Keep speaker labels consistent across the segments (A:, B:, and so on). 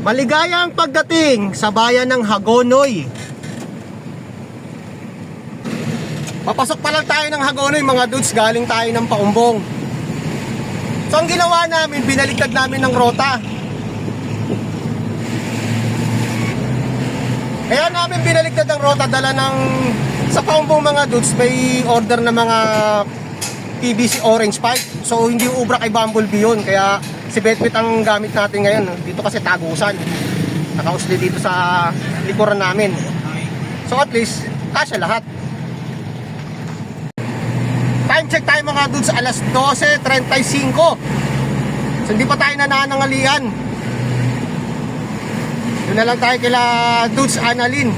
A: Maligayang pagdating sa bayan ng Hagonoy. Papasok pa lang tayo ng Hagonoy mga dudes, galing tayo ng Paumbong. So ang ginawa namin, binaligtad namin ng rota. Kaya namin binaligtad ng rota, dala ng sa Paumbong mga dudes, may order na mga PVC orange pipe. So hindi ubra kay Bumblebee yun, kaya si Betbit ang gamit natin ngayon. Dito kasi tagusan, nakausli dito sa likuran namin. So at least kasya lahat. Time check tayo mga dudes, alas 12:35. So hindi pa tayo nananangalian. Doon na lang tayo kila dudes Annalyn,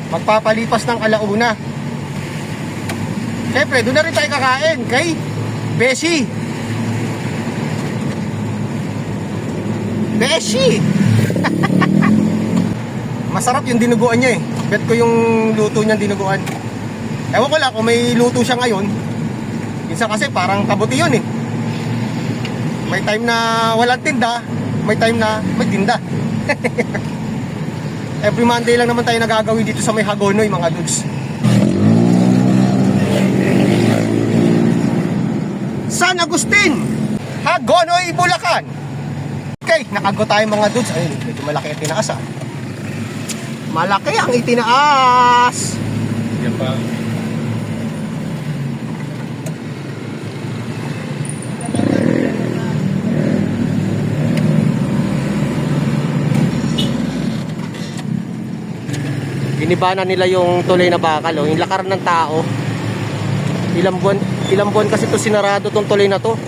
A: magpapalipas ng alauna. Siyempre doon na rin tayo kakain kay Beshi. Masarap yung dinuguan niya eh. Bet ko yung luto niyang dinuguan. Ewan ko lang kung may luto siya ngayon. Minsan kasi parang kabuti yun eh. May time na walang tinda, may time na may tinda. Every Monday lang naman tayo nagagawin dito sa may Hagonoy mga dudes. San Agustin, Hagonoy, Bulacan. Okay, nakago tayo mga dudes. Ayun, medyo malaki ang tinaas ah. Malaki ang itinaas.
B: Yan pa.
A: Giniba na nila yung tuloy na bakal, oh. Yung lakaran ng tao. Ilang buwan kasi to sinarado tong tuloy na to.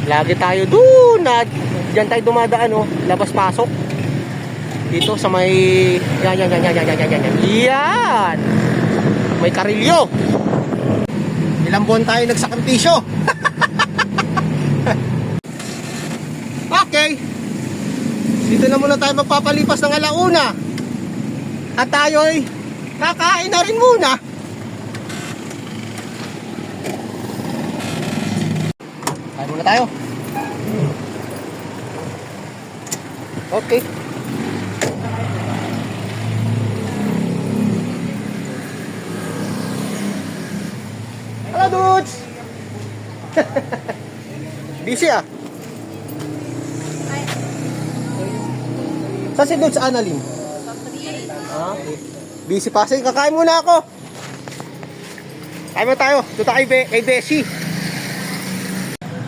A: Lagi tayo doon at diyan tayo dumadaan, oh. Labas-pasok. Dito sa may yan. May karilyo. Ilang buwan tayo nagsakripisyo. Okay. Dito na muna tayo magpapalipas ng alauna. At tayo'y kakain na rin muna. Kain muna tayo. Okay. Hello dudes. Busy ah. Saan si dudes Annalyn? Ah, okay. Busy pa. Sige, kakain muna ako. Kain mo tayo. Dito tayo kay Beshi.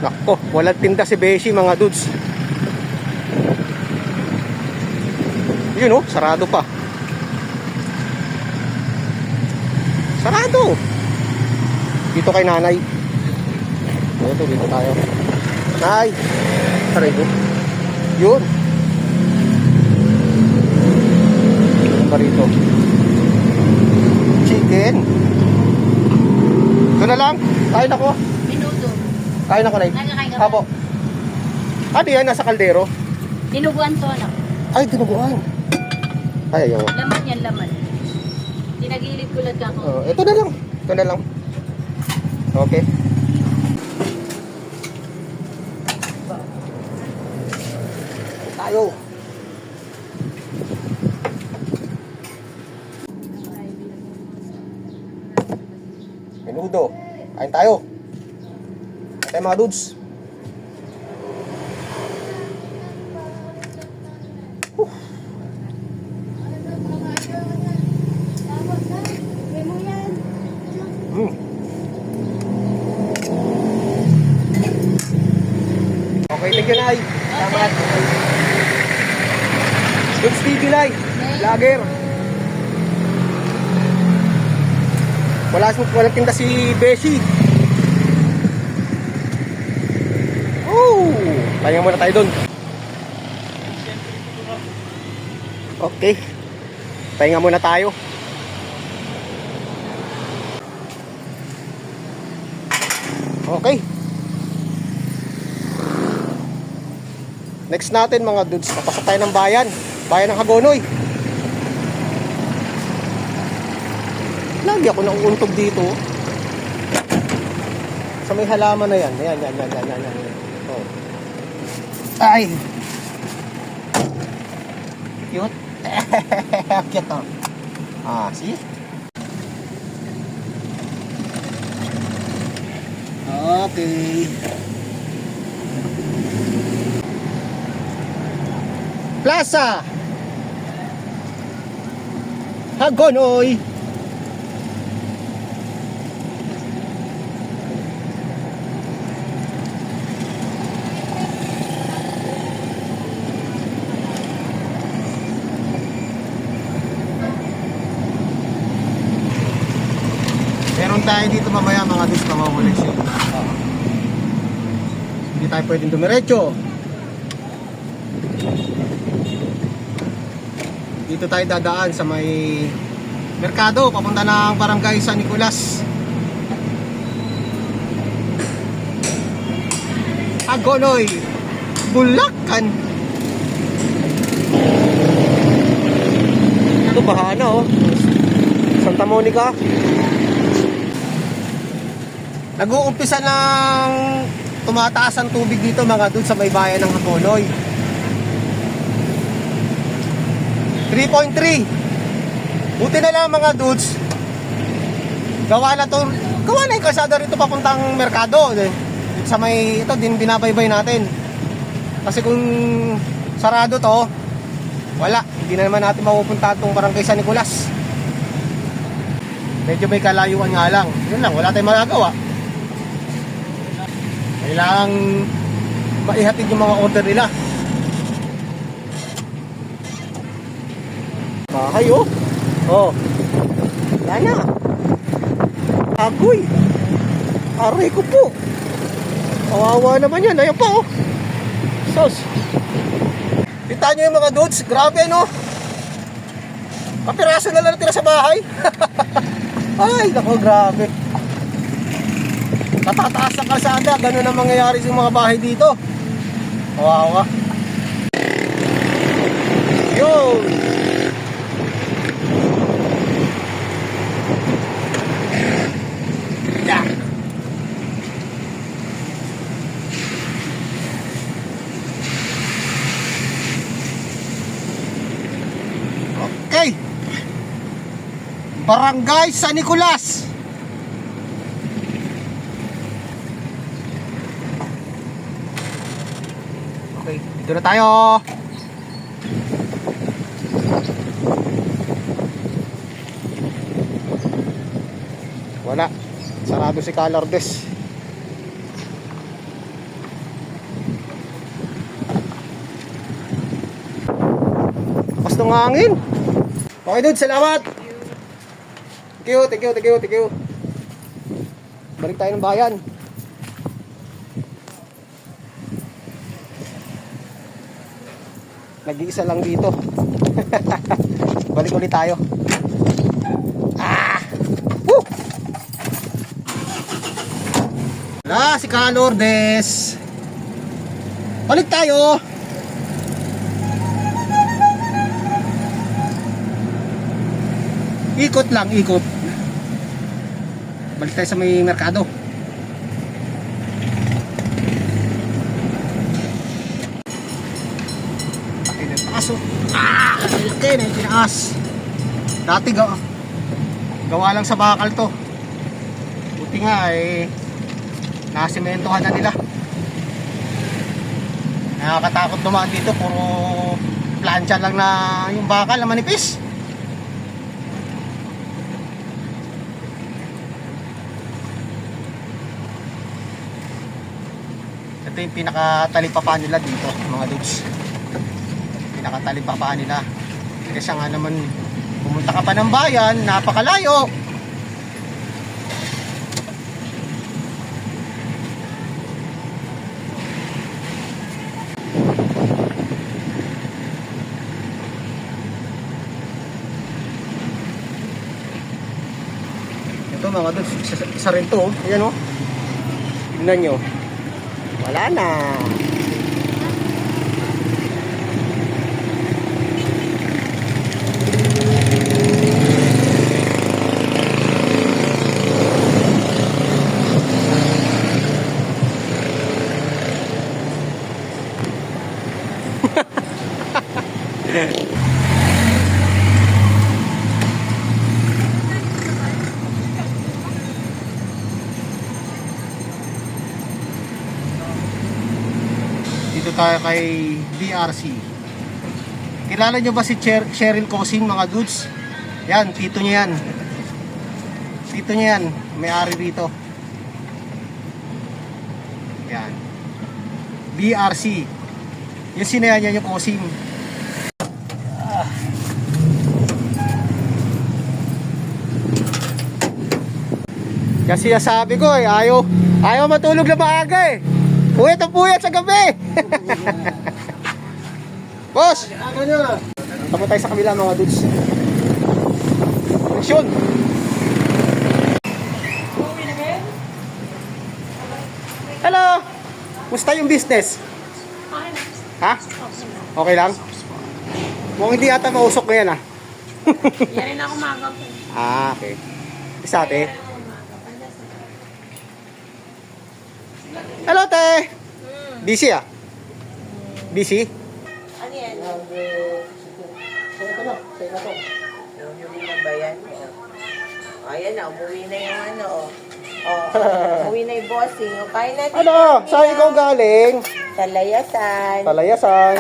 A: Nako, walang tinda si Beshi mga dudes. Yun oh, sarado pa. Sarado. Dito kay nanay. Dito tayo. Nay. Aray ko. Yun. Ano ba rito? Chicken. Ito na lang. Kain ako.
C: Minuto.
A: Kain ako, Nay.
C: Kain ka ba?
A: Apo. Ano yan? Nasa kaldero?
C: Dinuguan to, anak.
A: Ay, dinuguan. Ay, ayaw.
C: Laman yan, laman. Tinagilid ko lang ako.
A: Ito na lang. Ito na lang. Okay. Tayo. Menudo. Kain tayo. Kain tayo mga dudes. Okay, thank you, Nay. Salamat. Dudes TV, Nay. Vlogger. Walang tinda si Beshi. Oh, pahinga muna tayo dun. Okay. Pahinga muna tayo. Okay. Next natin mga dudes, papasok tayo ng bayan ng Hagonoy. Lagi ako nauuntog dito. Sa may halaman na yan. Ayan. Oh. Ay. Cute. Cute to. See? Okay. Plaza. Hagonoy. Meron tayo dito mamaya mga dis na mawawalis yun. Hindi tayo pwedeng dumiretso. Dito tayo dadaan sa may merkado papunta ng barangay San Nicolas. Hagonoy, Bulacan. Ito bahana oh. Santa Monica. Nag-uumpisa ng tumataas ang tubig dito mga dun sa may bayan ng Hagonoy. 3.3. Buti na lang mga dudes. Gawa na yung kalsada rito papuntang merkado. Sa may ito din binabaybay natin. Kasi kung sarado to, wala. Hindi na naman natin mapupunta itong barangay San Nicolas. Medyo may kalayuan nga lang. Yun lang, wala tayong magagawa. Kailangan maihatid yung mga order nila. Bahay oh. Oh. Yan na. Agoy. Aray ko po. Kawawa naman yan. Ayan pa oh. Sos. Kita nyo yung mga dudes. Grabe no. Kapiraso na lang tira sa bahay. Ay nako grabe. Natataas ang kalsada. Ganun ang mangyayari sa mga bahay dito. Kawawa. Yo. Okay. Barangay San Nicolas. Okay, dito na tayo. Wala. Sarado si Calordes. Lakas ng hangin. Okay dude, salamat. Thank you. Balik tayo ng bayan. Nag-iisa lang dito. Balik ulit tayo. Woo! Wala, si Calordes. Balik tayo. Ikot lang, ikot. Balik tayo sa may merkado. Laki ng taas oh. Laki na yung tinaas. Dati gawa lang sa bakal to. Buti nga nasimentohan na nila. Nakakatakot dumaan dito. Puro plancha lang na yung bakal na manipis. Ito yung pinakatalipapa nila dito mga dudes. Pinakatalipapa nila. Kasi nga naman pumunta ka pa ng bayan, napakalayo. Ito mga dudes, isa rin to. Ayan o. Tignan nyo. Wala na. Dito tayo kay BRC. Kilala nyo ba si Cheryl Cosing, mga dudes? Yan, tito niya yan. Tito niya yan, may-ari rito. Yan. BRC. Yung sinaya niya yung Cosing. Kasi sabi ko ayaw matulog na maaga eh. Puyat sa gabi. Boss, ano nyo? Tama tayo sa kabila mga dudes. Action! Hello! Musta yung business? Ha? Okay lang? Mukhang hindi ata mausok ngayon ah.
C: Yan rin ako magaw.
A: Okay. Isa ate. Hello te! Busy ah? Busy?
C: Ano yan?
A: Ito na to.
C: Umuwi na ba yan? Ayan na, umuwi na yung ano. Umuwi na yung bossing. O, kain natin.
A: Ano? Saan ikaw galing?
C: Sa layasan.
A: Palayasan.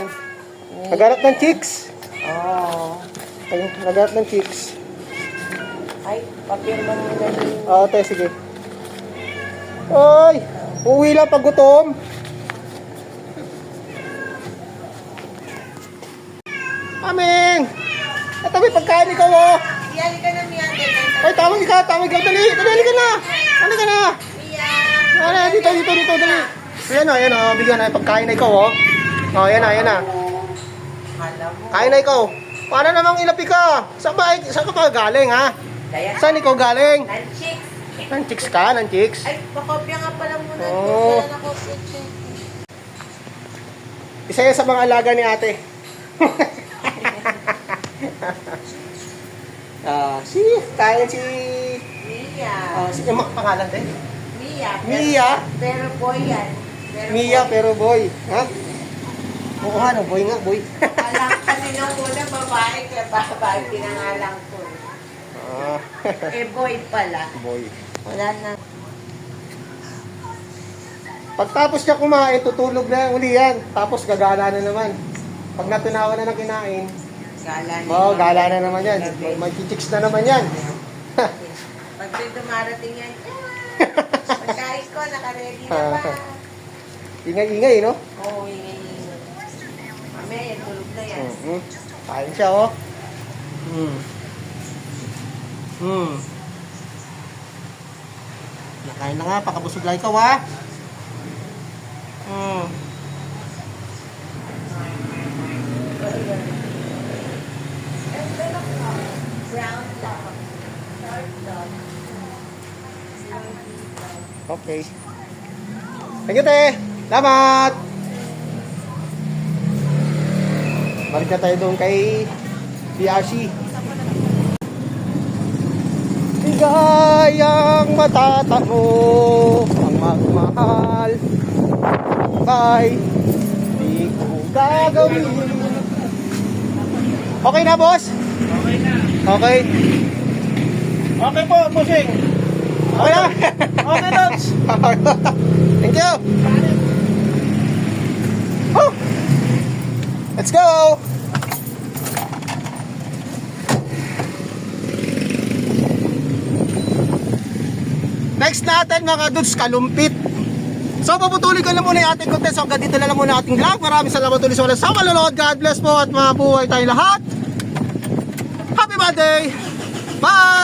A: Naghanap ng chicks.
C: Oo.
A: Naghanap ng chicks.
C: Ay, papirma mo na din.
A: Te, sige. Oy! Uwi lang pag gutom. Aming! Ito may pagkain ikaw oh.
C: Iyali ka na, Mia.
A: Ay, tawag ka. Dali ka na. Dali ka na.
C: Mia!
A: Dito, dali. Ayan o, bigyan na pagkain na ikaw oh. Ayan na.
C: Hala mo.
A: Kain na ikaw. Paano namang ilapi ka? Saan ka ba galing ha?
C: Kaya,
A: Saan ikaw galing?
C: chicks.
A: Ng chicks ka? Ng chicks?
C: Ay, pakopya nga pala muna.
A: Oo.
C: Wala na kopya, chick.
A: Isa yan sa mga alaga ni ate. Kaya si...
C: Mia.
A: Yung pangalan din?
C: Mia.
A: Mia?
C: Pero boy yan.
A: Mia pero boy. Ha? Oo nga, no, boy nga, boy.
C: Alam kasi nung una babae, kaya babae pinangalang ko. Boy pala.
A: Boy.
C: Wala na.
A: Pagtapos niya kumain, tutulog na uli yan. Tapos gagala na naman. Pag natunawan na ng kinain,
C: Gala na.
A: gala na naman yan. May chicks na naman yan.
C: Pag dumarating yan, pagkain ko, nakaready na ba?
A: Ingay-ingay, no?
C: Oo, ingay. Mamaya yan, tulog na yan.
A: Kain siya, oh. Nakain na nga, pakabusog lang ikaw, ha?
C: Brown dog. Dark dog.
A: Okay. Thank you, te. Salamat. Balik na tayo doon kay BRC. Ligayang matatamo ang magmahal. Bye. Di ko gagawin. Okay na, boss?
B: Okay na.
A: Okay.
B: Okay po, bossing.
A: Okay na?
B: Okay, Dogs.
A: Thank you. Woo! Let's go. Next natin mga dudes, kalumpit. So paputuloy ko na muna yung ating content. So hanggang dito na lang muna ating vlog. Maraming salamat ulit sa walang sama nanonood. God bless po at mabuhay tayong lahat. Happy birthday. Bye.